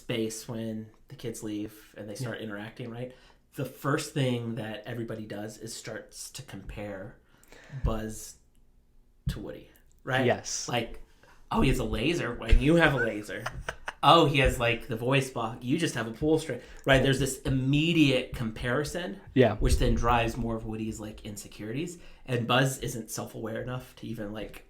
space when the kids leave and they start interacting, right? The first thing that everybody does is starts to compare Buzz to Woody, right? Yes. Like, oh, he has a laser when you have a laser. Oh, he has like the voice box. You just have a pull string, right? There's this immediate comparison, which then drives more of Woody's like insecurities. And Buzz isn't self-aware enough to even like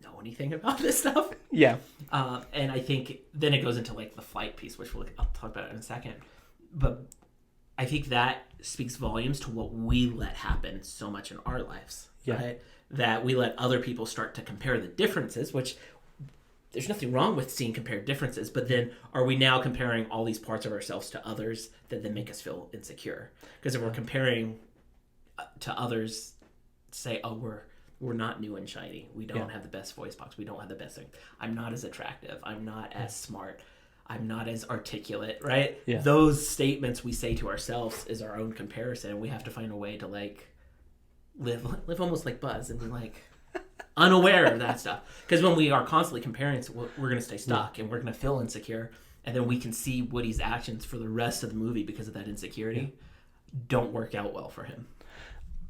know anything about this stuff. Yeah. And I think then it goes into like the flight piece, which I'll talk about in a second. But I think that speaks volumes to what we let happen so much in our lives, right? That we let other people start to compare the differences, which there's nothing wrong with seeing compared differences, but then are we now comparing all these parts of ourselves to others that then make us feel insecure? Because if we're comparing to others, say, oh, we're not new and shiny. We don't have the best voice box. We don't have the best thing. I'm not as attractive. I'm not as smart. I'm not as articulate, right? Yeah. Those statements we say to ourselves is our own comparison. We have to find a way to like live almost like Buzz and be like unaware of that stuff. Because when we are constantly comparing, we're going to stay stuck and we're going to feel insecure. And then we can see Woody's actions for the rest of the movie because of that insecurity don't work out well for him.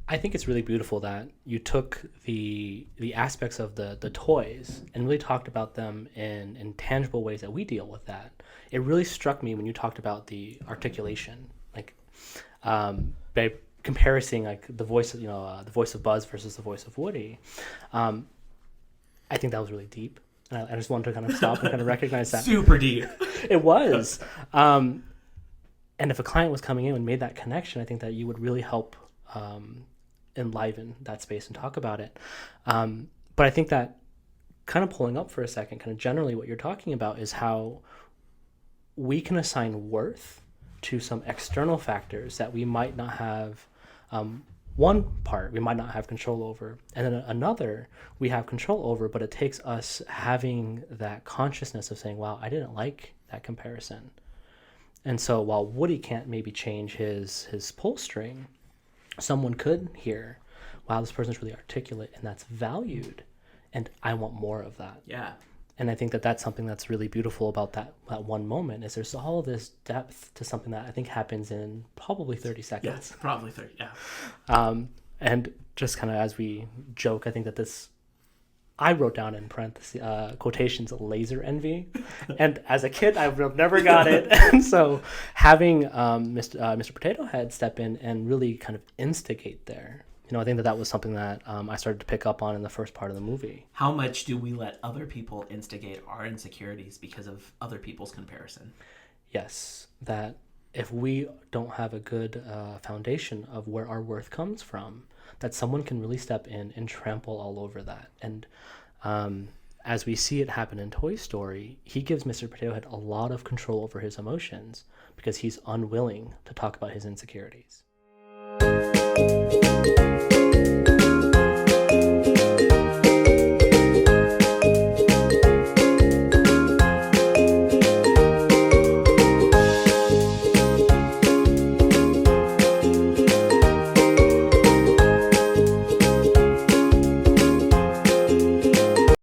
I think it's really beautiful that you took the aspects of the toys and really talked about them in tangible ways that we deal with that. It really struck me when you talked about the articulation, like by comparing like the voice of the voice of Buzz versus the voice of Woody. I think that was really deep, and I just wanted to kind of stop and kind of recognize that. Super deep. It was, and if a client was coming in and made that connection, I think that you would really help enliven that space and talk about it. But I think that kind of pulling up for a second, kind of generally what you're talking about is how we can assign worth to some external factors that we might not have one part we might not have control over, and then another we have control over, but it takes us having that consciousness of saying, wow, I didn't like that comparison. And so while Woody can't maybe change his pull string, someone could hear, wow, this person's really articulate and that's valued, and I want more of that. Yeah. And I think that that's something that's really beautiful about that one moment, is there's all this depth to something that I think happens in probably 30 seconds. Yes, probably 30, yeah. And just kind of as we joke, I think that I wrote down in parentheses, quotations, laser envy. And as a kid, I've never got it. And so having Mr. Potato Head step in and really kind of instigate there, I think that was something that I started to pick up on in the first part of the movie. How much do we let other people instigate our insecurities because of other people's comparison? Yes, that if we don't have a good foundation of where our worth comes from, that someone can really step in and trample all over that. And as we see it happen in Toy Story, he gives Mr. Potato Head a lot of control over his emotions because he's unwilling to talk about his insecurities.